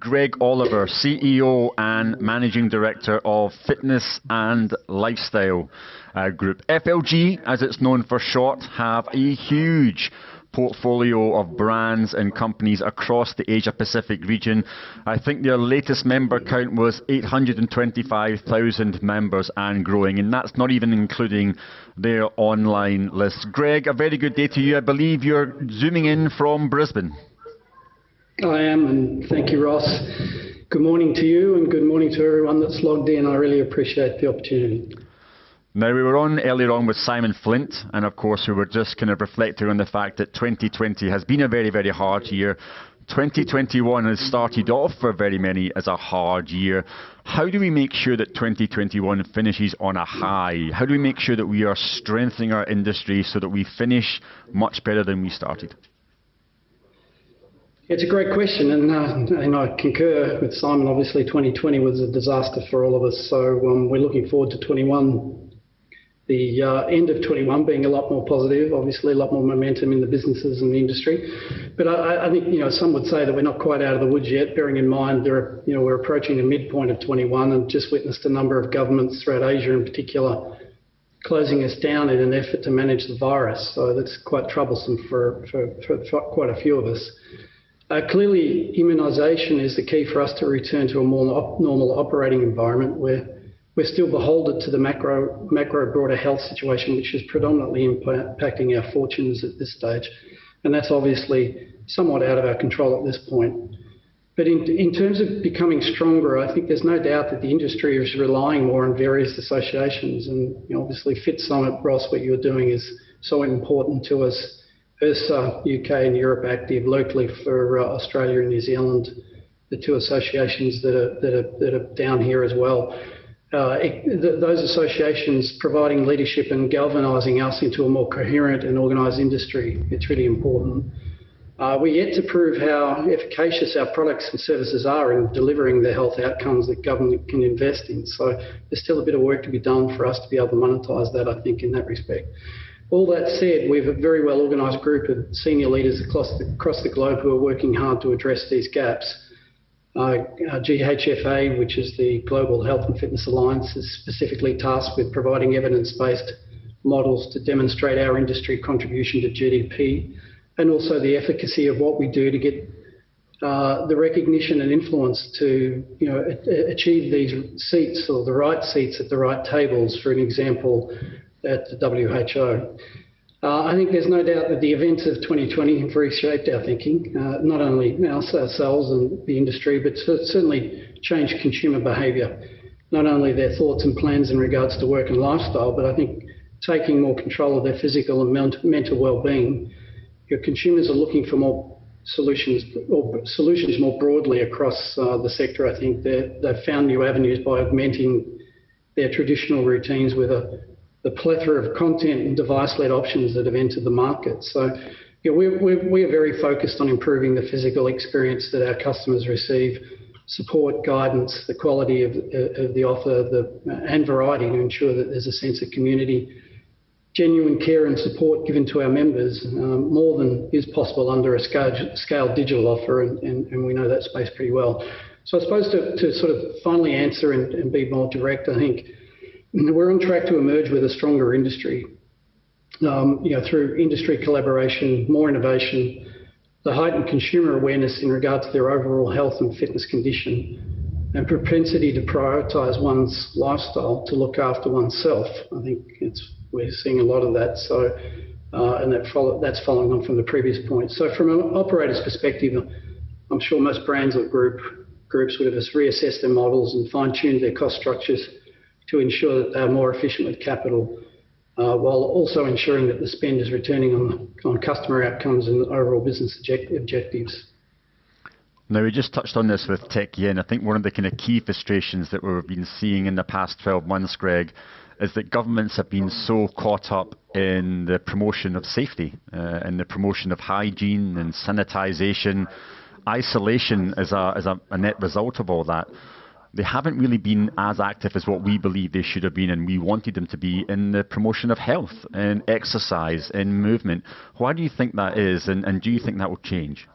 Greg Oliver, CEO and Managing Director of Fitness and Lifestyle Group. FLG, as it's known for short, have a huge portfolio of brands and companies across the Asia Pacific region. I think their latest member count was 825,000 members and growing, and that's not even including their online list. Greg, a very good day to you. I believe you're zooming in from Brisbane. I am, and thank you, Ross. Good morning to you and good morning to everyone that's logged in. I really appreciate the opportunity. Now, we were on earlier on with Simon Flint, and of course we were just kind of reflecting on the fact that 2020 has been a very, very hard year. 2021 has started off for very many as a hard year. How do we make sure that 2021 finishes on a high? How do we make sure that we are strengthening our industry so that we finish much better than we started? It's a great question, and I concur with Simon. Obviously, 2020 was a disaster for all of us, so we're looking forward to 21. The end of 21 being a lot more positive, obviously a lot more momentum in the businesses and the industry. But I think, some would say that we're not quite out of the woods yet, bearing in mind we're approaching the midpoint of 21 and just witnessed a number of governments throughout Asia in particular closing us down in an effort to manage the virus. So that's quite troublesome for quite a few of us. Clearly, immunisation is the key for us to return to a more normal operating environment where we're still beholden to the macro broader health situation, which is predominantly impacting our fortunes at this stage. And that's obviously somewhat out of our control at this point. But in terms of becoming stronger, I think there's no doubt that the industry is relying more on various associations. And obviously, Fit Summit, Ross, what you're doing is so important to us. IRSA, UK and Europe Active, locally for Australia and New Zealand, the two associations that are down here as well. Those associations providing leadership and galvanising us into a more coherent and organised industry. It's really important. We're yet to prove how efficacious our products and services are in delivering the health outcomes that government can invest in. So there's still a bit of work to be done for us to be able to monetise that, I think, in that respect. All that said, we have a very well organised group of senior leaders across the globe who are working hard to address these gaps. GHFA, which is the Global Health and Fitness Alliance, is specifically tasked with providing evidence-based models to demonstrate our industry contribution to GDP and also the efficacy of what we do to get the recognition and influence to achieve these seats or the right seats at the right tables, for an example, at the WHO. I think there's no doubt that the events of 2020 have reshaped our thinking, not only ourselves and the industry, but certainly changed consumer behaviour. Not only their thoughts and plans in regards to work and lifestyle, but I think taking more control of their physical and mental well-being. Your consumers are looking for more solutions more broadly across the sector. I think they've found new avenues by augmenting their traditional routines with the plethora of content and device-led options that have entered the market. So we're very focused on improving the physical experience that our customers receive, support, guidance, the quality of the offer and variety to ensure that there's a sense of community, genuine care and support given to our members, more than is possible under a scaled digital offer, and we know that space pretty well. So I suppose to sort of finally answer and be more direct, I think we're on track to emerge with a stronger industry, through industry collaboration, more innovation, the heightened consumer awareness in regard to their overall health and fitness condition, and propensity to prioritise one's lifestyle to look after oneself. I think we're seeing a lot of that. So, and that's following on from the previous point. So, from an operator's perspective, I'm sure most brands or groups would have reassessed their models and fine-tuned their cost structures to ensure that they're more efficient with capital, while also ensuring that the spend is returning on customer outcomes and overall business objectives. Now, we just touched on this with Tech Yen. I think one of the kind of key frustrations that we've been seeing in the past 12 months, Greg, is that governments have been so caught up in the promotion of safety and the promotion of hygiene and sanitisation, isolation as a net result of all that. They haven't really been as active as what we believe they should have been, and we wanted them to be, in the promotion of health and exercise and movement. Why do you think that is, and do you think that will change?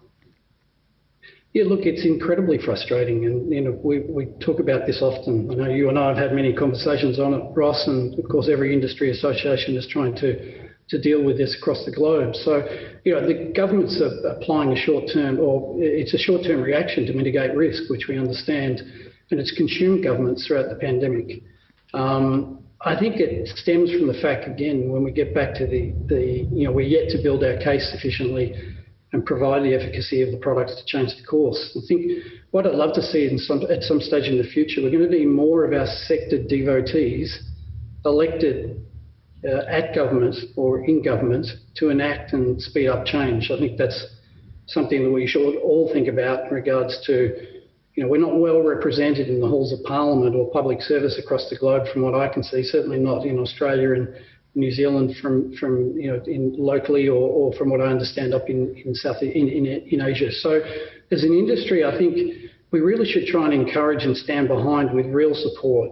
Yeah, look, it's incredibly frustrating, and we talk about this often. I know you and I have had many conversations on it, Ross, and of course every industry association is trying to deal with this across the globe. So, the governments are applying a short-term, or it's a short-term reaction to mitigate risk, which we understand, and it's consumed governments throughout the pandemic. I think it stems from the fact, again, when we get back to we're yet to build our case sufficiently and provide the efficacy of the products to change the course. I think what I'd love to see at some stage in the future, we're going to need more of our sector devotees elected at government or in government to enact and speed up change. I think that's something that we should all think about in regards to, we're not well represented in the halls of parliament or public service across the globe from what I can see, certainly not in Australia and New Zealand from in locally or from what I understand up in Asia. So as an industry, I think we really should try and encourage and stand behind with real support,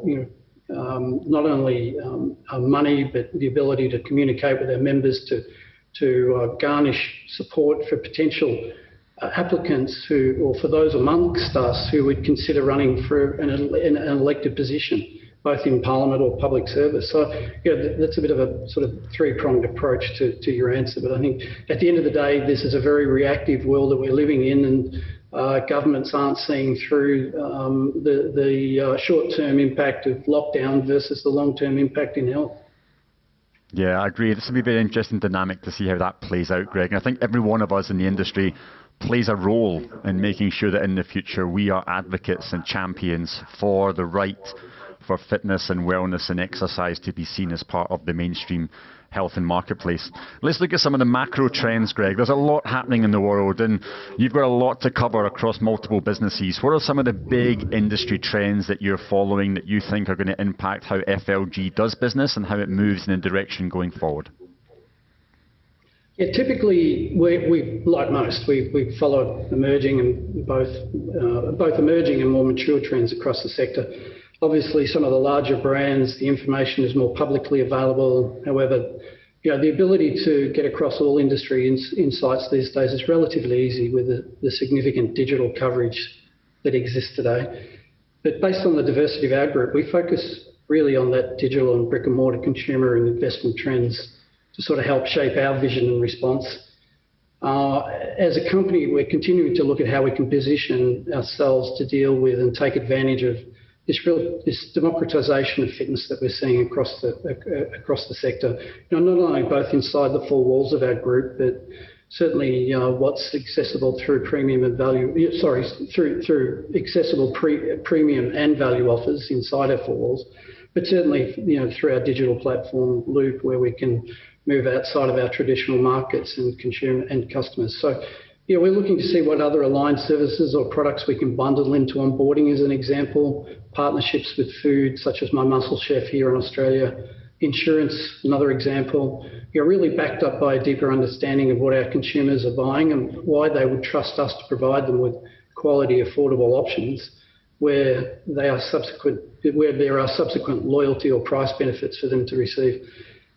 not only money, but the ability to communicate with our members to garnish support for potential applicants or for those amongst us who would consider running for an elected position, both in Parliament or public service. So, that's a bit of a sort of three-pronged approach to your answer. But I think at the end of the day, this is a very reactive world that we're living in, and governments aren't seeing through the short-term impact of lockdown versus the long-term impact in health. Yeah, I agree. This will be a very interesting dynamic to see how that plays out, Greg. And I think every one of us in the industry plays a role in making sure that in the future we are advocates and champions for the right for fitness and wellness and exercise to be seen as part of the mainstream health and marketplace. Let's look at some of the macro trends, Greg. There's a lot happening in the world, and you've got a lot to cover across multiple businesses. What are some of the big industry trends that you're following that you think are going to impact how FLG does business and how it moves in a direction going forward? Yeah, typically we like most, we follow emerging and both emerging and more mature trends across the sector. Obviously, some of the larger brands, the information is more publicly available. However, the ability to get across all industry insights these days is relatively easy with the significant digital coverage that exists today. But based on the diversity of our group, we focus really on that digital and brick and mortar consumer and investment trends to sort of help shape our vision and response. As a company, we're continuing to look at how we can position ourselves to deal with and take advantage of this democratisation of fitness that we're seeing across the sector. Not only both inside the four walls of our group, but certainly what's accessible through premium and value. Through accessible premium and value offers inside our four walls, but certainly through our digital platform Loop, where we can move outside of our traditional markets and consumer and customers. So, we're looking to see what other aligned services or products we can bundle into onboarding as an example, partnerships with food, such as My Muscle Chef here in Australia, insurance, another example, really backed up by a deeper understanding of what our consumers are buying and why they would trust us to provide them with quality, affordable options where there are subsequent loyalty or price benefits for them to receive.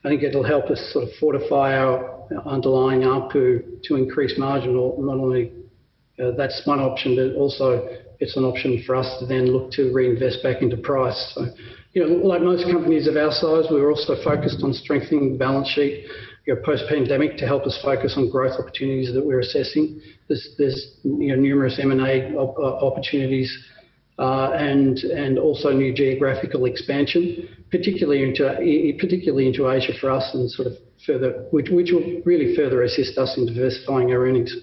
I think it'll help us sort of fortify our underlying ARPU to increase margin, or not only that's one option, but also it's an option for us to then look to reinvest back into price. So, like most companies of our size, we're also focused on strengthening the balance sheet post-pandemic to help us focus on growth opportunities that we're assessing. There's numerous M&A opportunities and also new geographical expansion, particularly into Asia for us, and sort of further, which will really further assist us in diversifying our earnings.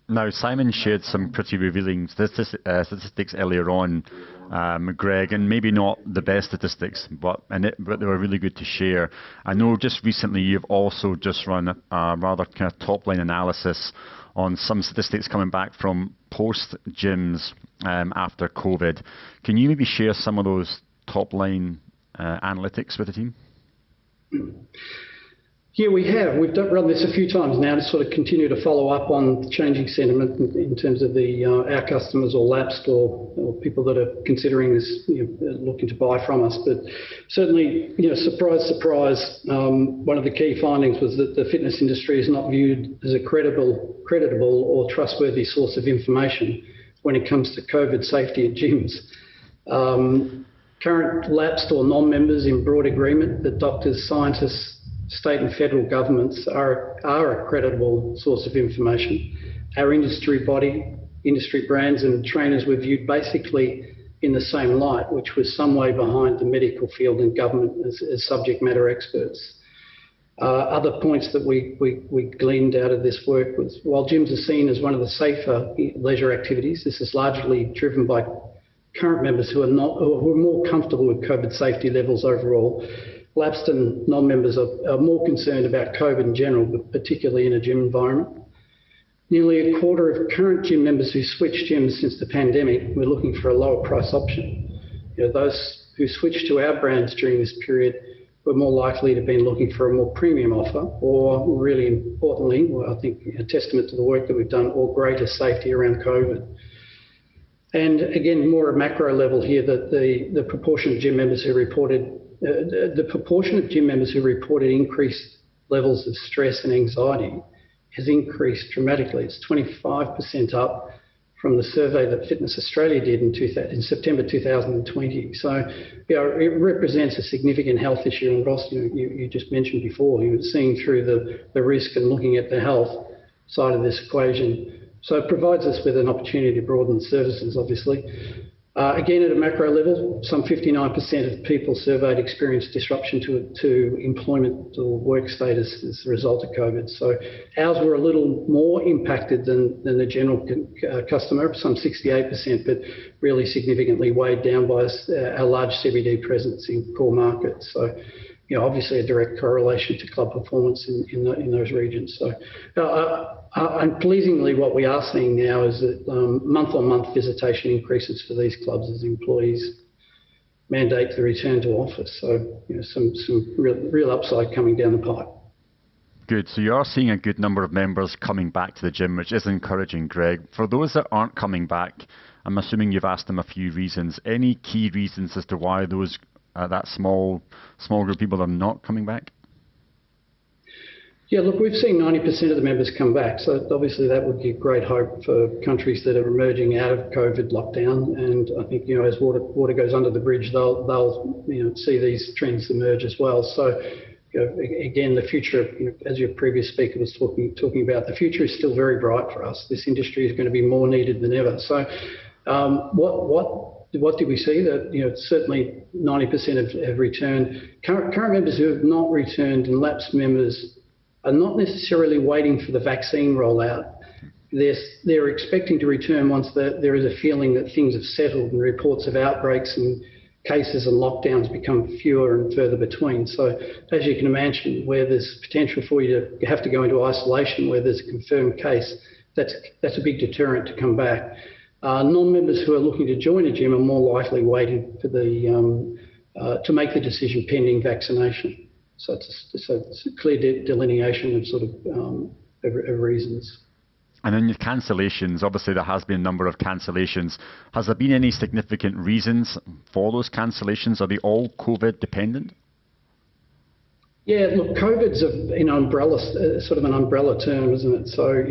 Now, Simon shared some pretty revealing statistics earlier on, Greg, and maybe not the best statistics, but they were really good to share. I know just recently you've also just run a rather kind of top-line analysis on some statistics coming back from post-gyms after COVID. Can you maybe share some of those top-line analytics with the team? Yeah, we have. We've run this a few times now to sort of continue to follow up on changing sentiment in terms of our customers or lapsed or people that are considering this, looking to buy from us. But certainly, surprise, surprise, one of the key findings was that the fitness industry is not viewed as a credible creditable or trustworthy source of information when it comes to COVID safety at gyms. Current lapsed or non-members in broad agreement that doctors, scientists, state and federal governments are a creditable source of information. Our industry body, industry brands and trainers were viewed basically in the same light, which was some way behind the medical field and government as subject matter experts. Other points that we gleaned out of this work was, while gyms are seen as one of the safer leisure activities, this is largely driven by current members who are more comfortable with COVID safety levels overall. Lapsed and non-members are more concerned about COVID in general, but particularly in a gym environment. Nearly a quarter of current gym members who switched gyms since the pandemic were looking for a lower price option. Those who switched to our brands during this period were more likely to have been looking for a more premium offer, or really importantly, well, I think a testament to the work that we've done, or greater safety around COVID. And again, more at macro level here, that the proportion of gym members who reported increased levels of stress and anxiety has increased dramatically. It's 25% up from the survey that Fitness Australia did in September 2020. So, it represents a significant health issue. And Ross, you just mentioned before, you were seeing through the risk and looking at the health side of this equation. So it provides us with an opportunity to broaden services, obviously. Again, at a macro level, some 59% of people surveyed experienced disruption to employment or work status as a result of COVID. So ours were a little more impacted than the general customer, some 68%, but really significantly weighed down by our large CBD presence in core markets. So, obviously a direct correlation to club performance in those regions. So, and pleasingly, what we are seeing now is that month-on-month visitation increases for these clubs as employees mandate the return to office. So, some real upside coming down the pipe. Good. So you are seeing a good number of members coming back to the gym, which is encouraging, Greg. For those that aren't coming back, I'm assuming you've asked them a few reasons. Any key reasons as to why those that small group of people are not coming back? Yeah, look, we've seen 90% of the members come back. So obviously that would give great hope for countries that are emerging out of COVID lockdown. And I think, as water goes under the bridge, they'll see these trends emerge as well. So, again, the future, as your previous speaker was talking about, the future is still very bright for us. This industry is going to be more needed than ever. So what did we see? That certainly 90% have returned. Current members who have not returned and lapsed members are not necessarily waiting for the vaccine rollout. They're expecting to return once there is a feeling that things have settled and reports of outbreaks and cases and lockdowns become fewer and further between. So as you can imagine, where there's potential for you to have to go into isolation where there's a confirmed case, that's a big deterrent to come back. Non-members who are looking to join a gym are more likely waiting for to make the decision pending vaccination. So it's a clear delineation of sort of reasons. And then your cancellations, obviously there has been a number of cancellations. Has there been any significant reasons for those cancellations? Are they all COVID dependent? Yeah, look, COVID's an umbrella term, isn't it? So,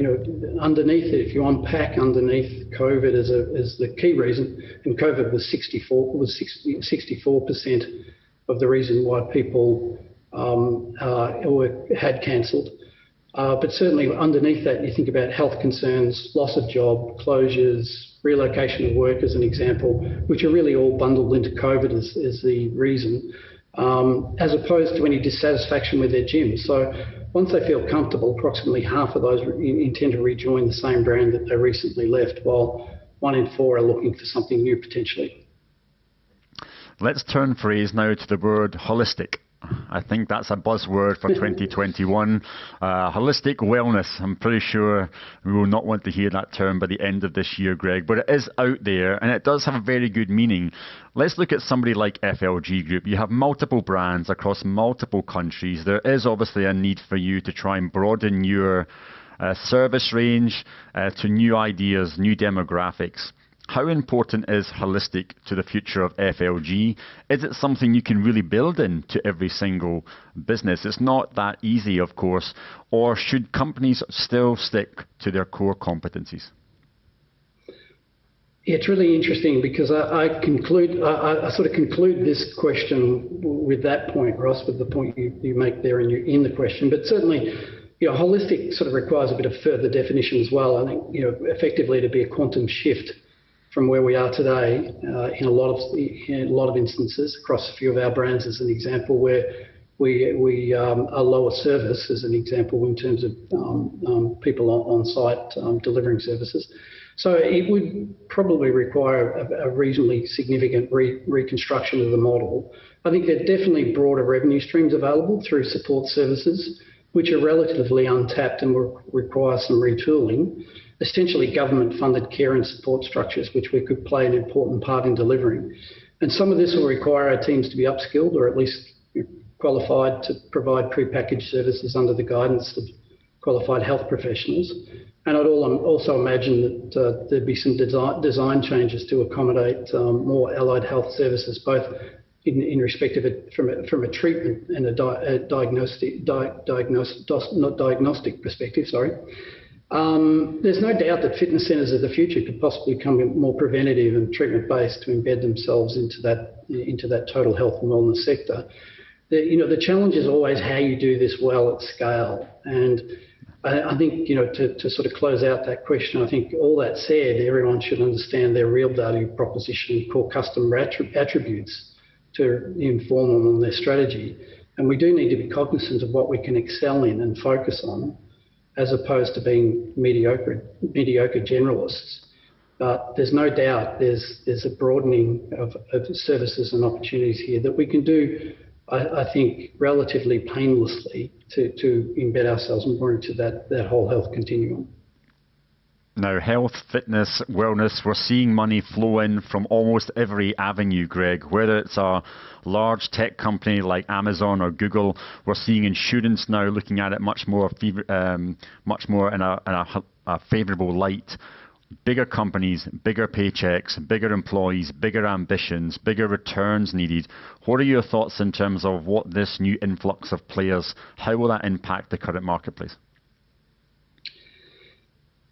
underneath it, if you unpack underneath COVID as the key reason, and COVID was 64% of the reason why people had cancelled. But certainly underneath that, you think about health concerns, loss of job, closures, relocation of work as an example, which are really all bundled into COVID as the reason, as opposed to any dissatisfaction with their gym. So once they feel comfortable, approximately half of those intend to rejoin the same brand that they recently left, while 1 in 4 are looking for something new potentially. Let's turn phrase now to the word holistic. I think that's a buzzword for 2021. Holistic wellness. I'm pretty sure we will not want to hear that term by the end of this year, Greg, but it is out there and it does have a very good meaning. Let's look at somebody like FLG Group. You have multiple brands across multiple countries. There is obviously a need for you to try and broaden your service range to new ideas, new demographics. How important is holistic to the future of FLG? Is it something you can really build into every single business? It's not that easy, of course. Or should companies still stick to their core competencies? It's really interesting because I sort of conclude this question with that point, Ross, with the point you make there in the question. But certainly, holistic sort of requires a bit of further definition as well. I think, effectively to be a quantum shift from where we are today in a lot of instances across a few of our brands, as an example, where we are lower service, as an example, in terms of people on site delivering services. So it would probably require a reasonably significant reconstruction of the model. I think there are definitely broader revenue streams available through support services, which are relatively untapped and will require some retooling. Essentially government-funded care and support structures, which we could play an important part in delivering. And some of this will require our teams to be upskilled or at least qualified to provide prepackaged services under the guidance of qualified health professionals. And I'd also imagine that there'd be some design changes to accommodate more allied health services, both in respect of it from a treatment and a diagnostic perspective. There's no doubt that fitness centres of the future could possibly become more preventative and treatment-based to embed themselves into that total health and wellness sector. The challenge is always how you do this well at scale. And I think, to sort of close out that question, I think all that said, everyone should understand their real value proposition and core customer attributes to inform them on their strategy. And we do need to be cognizant of what we can excel in and focus on, as opposed to being mediocre generalists. But there's no doubt there's a broadening of services and opportunities here that we can do, I think, relatively painlessly to embed ourselves more into that whole health continuum. Now, health, fitness, wellness, we're seeing money flow in from almost every avenue, Greg, whether it's a large tech company like Amazon or Google. We're seeing insurance now looking at it much more in a favourable light. Bigger companies, bigger paychecks, bigger employees, bigger ambitions, bigger returns needed. What are your thoughts in terms of what this new influx of players, how will that impact the current marketplace?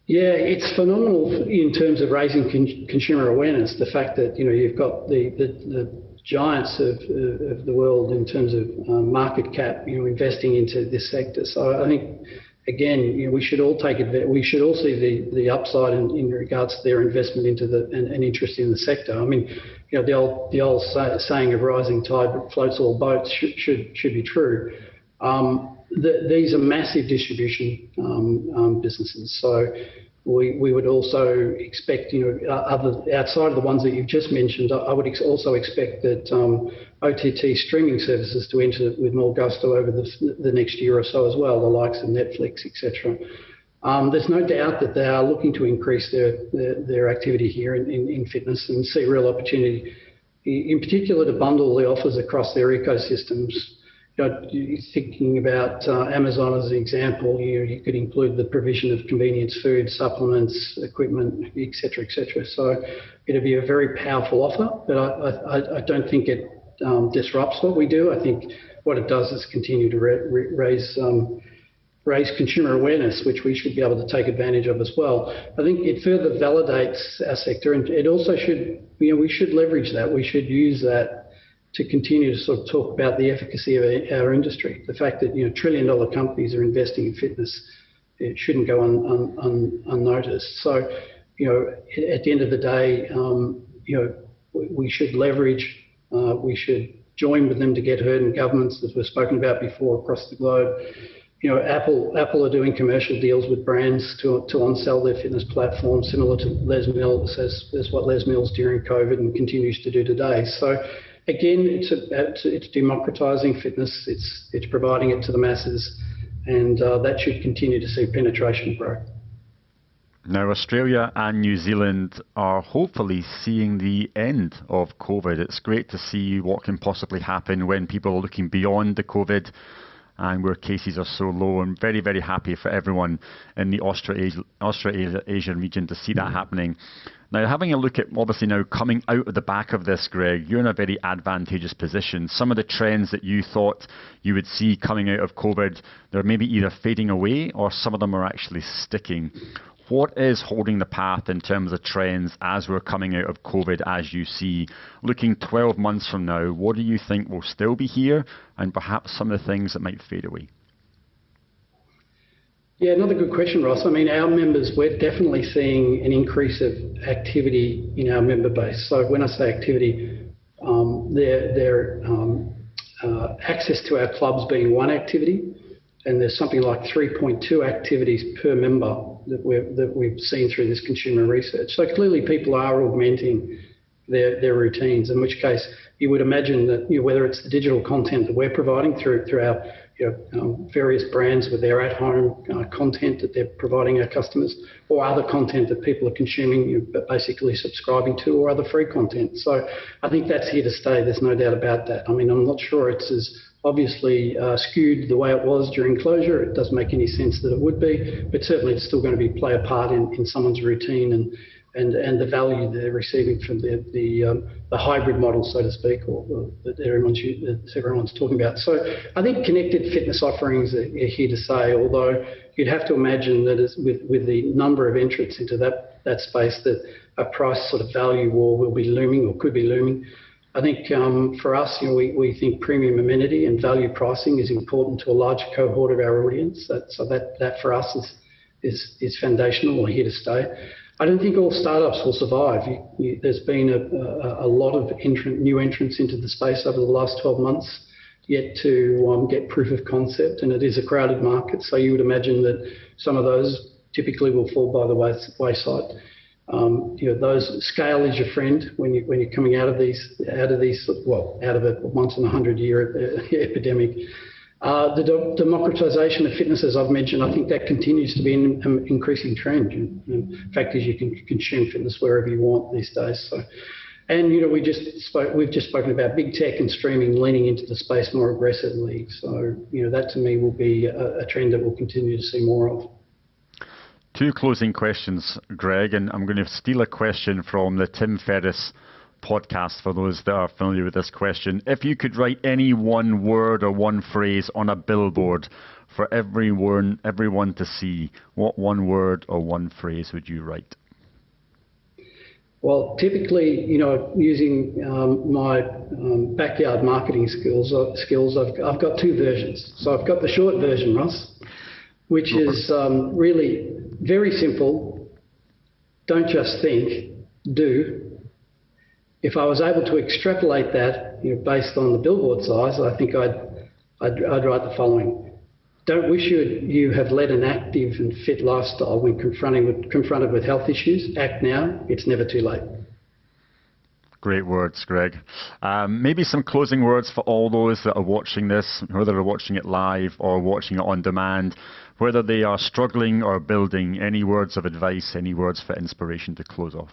Yeah, it's phenomenal in terms of raising consumer awareness. The fact that you've got the giants of the world in terms of market cap, investing into this sector. So I think, again, we should all take advantage. We should all see the upside in regards to their investment into and interest in the sector. I mean, the old saying of rising tide floats all boats should be true. These are massive distribution businesses, so we would also expect, outside of the ones that you've just mentioned, I would also expect that OTT streaming services to enter with more gusto over the next year or so as well, the likes of Netflix, etc. There's no doubt that they are looking to increase their activity here in fitness and see real opportunity, in particular to bundle the offers across their ecosystems. Thinking about Amazon as an example, you could include the provision of convenience food, supplements, equipment, etc., etc. So it'd be a very powerful offer, but I don't think it disrupts what we do. I think what it does is continue to raise consumer awareness, which we should be able to take advantage of as well. I think it further validates our sector, and it also should, we should leverage that. We should use that to continue to sort of talk about the efficacy of our industry. The fact that trillion-dollar companies are investing in fitness, it shouldn't go unnoticed. So, at the end of the day, we should leverage, we should join with them to get heard in governments, as we've spoken about before, across the globe. Apple are doing commercial deals with brands to on-sell their fitness platform, similar to Les Mills, as what Les Mills during COVID and continues to do today. So, again, it's democratising fitness. It's providing it to the masses, and that should continue to see penetration grow. Now, Australia and New Zealand are hopefully seeing the end of COVID. It's great to see what can possibly happen when people are looking beyond the COVID and where cases are so low. I'm very, very happy for everyone in the Australasia region to see that happening. Now, having a look at, obviously now coming out of the back of this, Greg, you're in a very advantageous position. Some of the trends that you thought you would see coming out of COVID, they're maybe either fading away or some of them are actually sticking. What is holding the path in terms of trends as we're coming out of COVID, as you see? Looking 12 months from now, what do you think will still be here and perhaps some of the things that might fade away? Yeah, another good question, Ross. I mean, our members, we're definitely seeing an increase of activity in our member base. So when I say activity, their access to our clubs being one activity, and there's something like 3.2 activities per member that we've seen through this consumer research. So clearly people are augmenting their routines, in which case you would imagine that, whether it's the digital content that we're providing through our various brands with their at-home content that they're providing our customers, or other content that people are consuming, basically subscribing to, or other free content. So I think that's here to stay. There's no doubt about that. I mean, I'm not sure it's as obviously skewed the way it was during closure. It doesn't make any sense that it would be, but certainly it's still going to play a part in someone's routine and the value they're receiving from the hybrid model, so to speak, or that everyone's talking about. So I think connected fitness offerings are here to stay, although you'd have to imagine that with the number of entrants into that space, that a price sort of value war will be looming or could be looming. I think for us, we think premium amenity and value pricing is important to a large cohort of our audience. So that for us is foundational or here to stay. I don't think all startups will survive. There's been a lot of new entrants into the space over the last 12 months, yet to get proof of concept, and it is a crowded market. So you would imagine that some of those typically will fall by the wayside. Those scale is your friend when you're coming out of a once in 100-year epidemic. The democratisation of fitness, as I've mentioned, I think that continues to be an increasing trend. The fact is, you can consume fitness wherever you want these days. So, and we've just spoken about big tech and streaming leaning into the space more aggressively. So that to me will be a trend that we'll continue to see more of. Two closing questions, Greg, and I'm going to steal a question from the Tim Ferriss podcast for those that are familiar with this question. If you could write any one word or one phrase on a billboard for everyone to see, what one word or one phrase would you write? Well, typically, using my backyard marketing skills, I've got two versions. So I've got the short version, Ross, which is really very simple. Don't just think, do. If I was able to extrapolate that, based on the billboard size, I think I'd write the following: don't wish you have led an active and fit lifestyle when confronted with health issues. Act now; it's never too late. Great words, Greg. Maybe some closing words for all those that are watching this, whether they're watching it live or watching it on demand, whether they are struggling or building. Any words of advice, any words for inspiration to close off?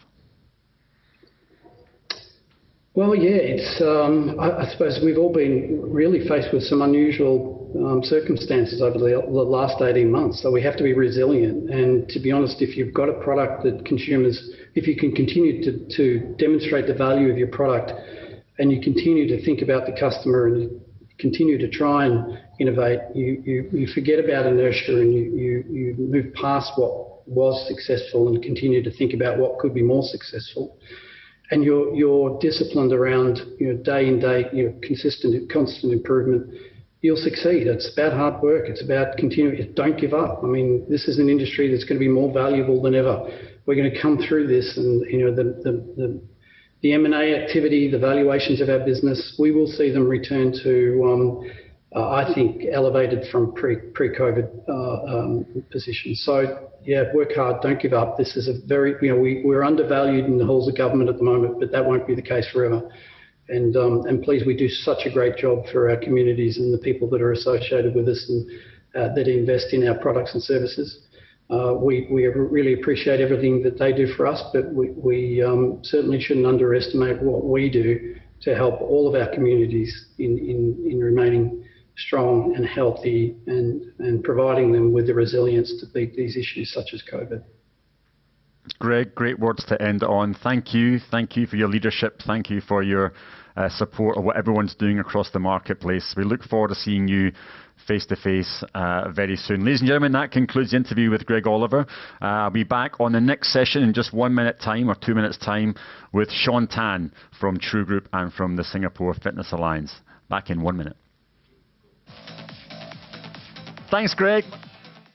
Well, yeah, it's. I suppose we've all been really faced with some unusual circumstances over the last 18 months. So we have to be resilient. And to be honest, if you've got a product that consumers, if you can continue to demonstrate the value of your product, and you continue to think about the customer and continue to try and innovate, you forget about inertia and you move past what was successful and continue to think about what could be more successful. And you're disciplined around day in day, constant improvement, you'll succeed. It's about hard work. It's about continuing. Don't give up. I mean, this is an industry that's going to be more valuable than ever. We're going to come through this, and the M&A activity, the valuations of our business, we will see them return to, I think, elevated from pre-COVID positions. So. Yeah, work hard, don't give up. This is a very, we're undervalued in the halls of government at the moment, but that won't be the case forever. And please, we do such a great job for our communities and the people that are associated with us and that invest in our products and services. We really appreciate everything that they do for us, but we certainly shouldn't underestimate what we do to help all of our communities in remaining strong and healthy, and providing them with the resilience to beat these issues such as COVID. Greg, great words to end on. Thank you. Thank you for your leadership. Thank you for your support of what everyone's doing across the marketplace. We look forward to seeing you face to face very soon. Ladies and gentlemen, that concludes the interview with Greg Oliver. I'll be back on the next session in just 1 minute time or 2 minutes time with Sean Tan from True Group and from the Singapore Fitness Alliance. Back in 1 minute. Thanks, Greg.